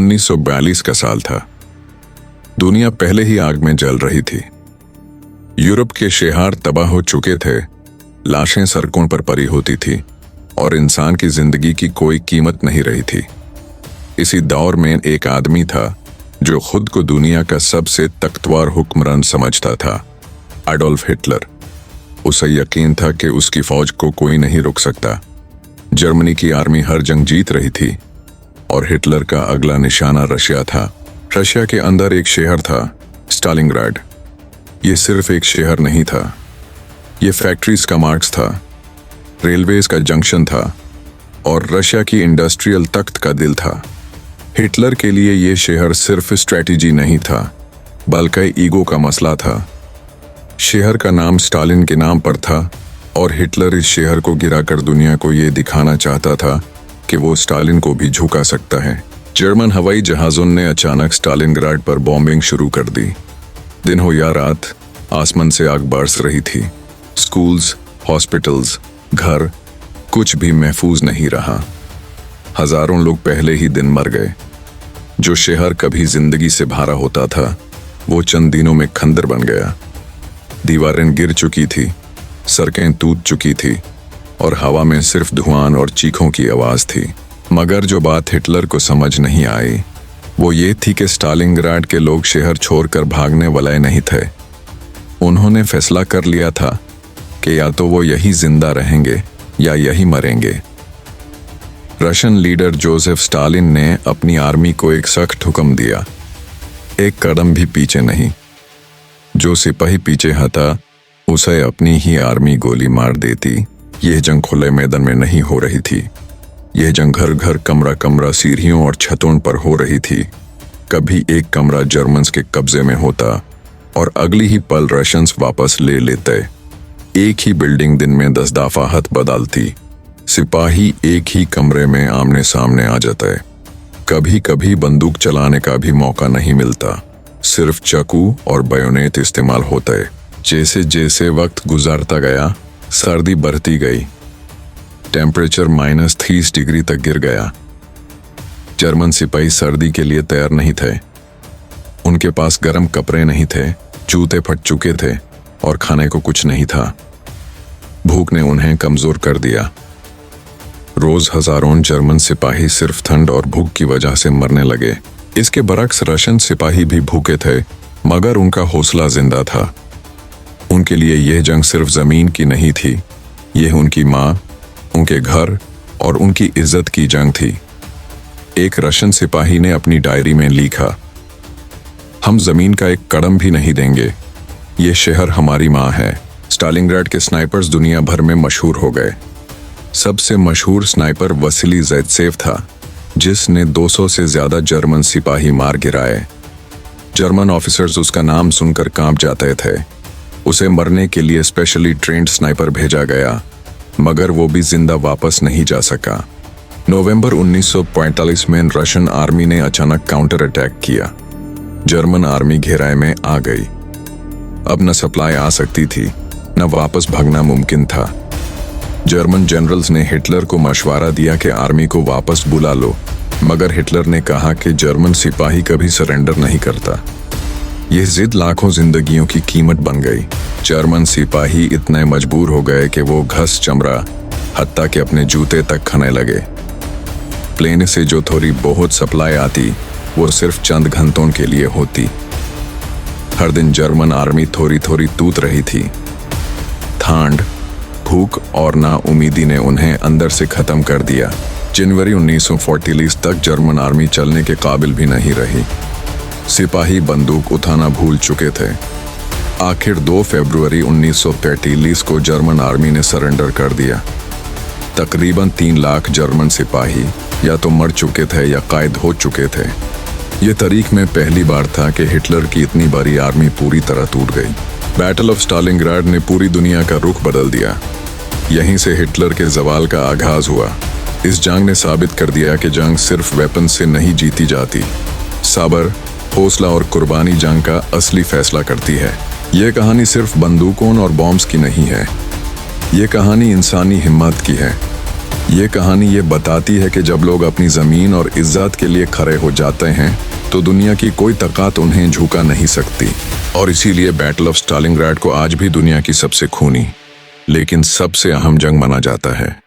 1942 का साल था। दुनिया पहले ही आग में जल रही थी। यूरोप के शहर तबाह हो चुके थे, लाशें सड़कों पर पड़ी होती थी और इंसान की जिंदगी की कोई कीमत नहीं रही थी। इसी दौर में एक आदमी था जो खुद को दुनिया का सबसे ताकतवर हुक्मरान समझता था, एडोल्फ हिटलर। उसे यकीन था कि उसकी फौज को कोई नहीं रोक सकता। जर्मनी की आर्मी हर जंग जीत रही थी और हिटलर का अगला निशाना रशिया था। रशिया के अंदर एक शहर था, स्टालिनग्राड। ये सिर्फ एक शहर नहीं था, ये फैक्ट्रीज का मार्क्स था, रेलवेज का जंक्शन था और रशिया की इंडस्ट्रियल तख्त का दिल था। हिटलर के लिए ये शहर सिर्फ स्ट्रेटजी नहीं था, बल्कि ईगो का मसला था। शहर का नाम स्टालिन के नाम पर था और हिटलर इस शहर को गिराकर दुनिया को ये दिखाना चाहता था कि वो स्टालिन को भी झुका सकता है। जर्मन हवाई जहाज़ों ने अचानक स्टालिनग्राड पर बॉम्बिंग शुरू कर दी। दिन हो या रात, आसमान से आग बरस रही थी। स्कूल्स, हॉस्पिटल्स, घर, कुछ भी महफूज नहीं रहा। हजारों लोग पहले ही दिन मर गए। जो शहर कभी जिंदगी से भरा होता था, वो चंद दिनों में खंडर बन गया। दीवारें गिर चुकी थी, सड़कें टूट चुकी थी और हवा में सिर्फ धुआं और चीखों की आवाज थी। मगर जो बात हिटलर को समझ नहीं आई, वो ये थी कि स्टालिनग्राड के लोग शहर छोड़कर भागने वाले नहीं थे। उन्होंने फैसला कर लिया था कि या तो वो यही जिंदा रहेंगे या यही मरेंगे। रशियन लीडर जोसेफ स्टालिन ने अपनी आर्मी को एक सख्त हुक्म दिया, एक कदम भी पीछे नहीं। जो सिपाही पीछे हटा, उसे अपनी ही आर्मी गोली मार देती। यह जंग खुले मैदान में नहीं हो रही थी, यह जंग घर घर, कमरा कमरा, सीढ़ियों और छतों पर हो रही थी। कभी एक कमरा जर्मन्स के कब्जे में होता और अगली ही पल रशियंस वापस ले लेते। एक ही बिल्डिंग दिन में 10 दफा हाथ बदलती। सिपाही एक ही कमरे में आमने सामने आ जाते। कभी कभी बंदूक चलाने का भी मौका नहीं मिलता, सिर्फ चाकू और बायोनेट इस्तेमाल होते। जैसे जैसे वक्त गुजरता गया, सर्दी बढ़ती गई। टेम्परेचर -30 डिग्री तक गिर गया। जर्मन सिपाही सर्दी के लिए तैयार नहीं थे। उनके पास गर्म कपड़े नहीं थे, जूते फट चुके थे और खाने को कुछ नहीं था। भूख ने उन्हें कमजोर कर दिया। रोज हजारों जर्मन सिपाही सिर्फ ठंड और भूख की वजह से मरने लगे। इसके बरक्स रशियन सिपाही भी भूखे थे, मगर उनका हौसला जिंदा था। उनके लिए यह जंग सिर्फ जमीन की नहीं थी, यह उनकी माँ, उनके घर और उनकी इज्जत की जंग थी। एक रशियन सिपाही ने अपनी डायरी में लिखा, हम जमीन का एक कदम भी नहीं देंगे, ये शहर हमारी माँ है। स्टालिनग्राड के स्नाइपर्स दुनिया भर में मशहूर हो गए। सबसे मशहूर स्नाइपर वसीली ज़ायत्सेव था, जिसने 200 से ज्यादा जर्मन सिपाही मार गिराए। जर्मन ऑफिसर्स उसका नाम सुनकर कांप जाते थे। उसे मरने के लिए स्पेशली ट्रेंड स्नाइपर भेजा गया, मगर वो भी जिंदा वापस नहीं जा सका। नवंबर 1945 में रशियन आर्मी ने अचानक काउंटर अटैक किया। जर्मन आर्मी घेराए में आ गई। अब न सप्लाई आ सकती थी, न वापस भागना मुमकिन था। जर्मन जनरल्स ने हिटलर को मशवरा दिया कि आर्मी को वापस बुला लो, मगर हिटलर ने कहा कि जर्मन सिपाही कभी सरेंडर नहीं करता। यह जिद लाखों जिंदगियों की कीमत बन गई। जर्मन सिपाही इतने मजबूर हो गए कि वो घस चमड़ा, हत्ता कि अपने जूते तक खाने लगे। प्लेन से जो थोड़ी बहुत सप्लाई आती, वो सिर्फ चंद घंटों के लिए होती। हर दिन जर्मन आर्मी थोड़ी थोड़ी टूट रही थी। ठंड, भूख और नाउमीदी ने उन्हें अंदर से खत्म कर दिया। जनवरी 1940 तक जर्मन आर्मी चलने के काबिल भी नहीं रही। सिपाही बंदूक उठाना भूल चुके थे। आखिर 2 फरवरी 1943 को जर्मन आर्मी ने सरेंडर कर दिया। तकरीबन 3 लाख जर्मन सिपाही या तो मर चुके थे या कैद हो चुके थे। ये तारीख में पहली बार था कि हिटलर की इतनी बड़ी आर्मी पूरी तरह टूट गई। बैटल ऑफ स्टालिनग्राड ने पूरी दुनिया का रुख बदल दिया। यहीं से हिटलर के जवाल का आगाज हुआ। इस जंग ने साबित कर दिया कि जंग सिर्फ वेपन से नहीं जीती जाती। सब्र, हौसला और कुर्बानी जंग का असली फैसला करती है। यह कहानी सिर्फ बंदूकों और बॉम्ब्स की नहीं है, ये कहानी इंसानी हिम्मत की है। ये कहानी ये बताती है कि जब लोग अपनी ज़मीन और इज्जत के लिए खड़े हो जाते हैं तो दुनिया की कोई ताकत उन्हें झुका नहीं सकती। और इसीलिए बैटल ऑफ स्टालिनग्राड को आज भी दुनिया की सबसे खूनी लेकिन सबसे अहम जंग माना जाता है।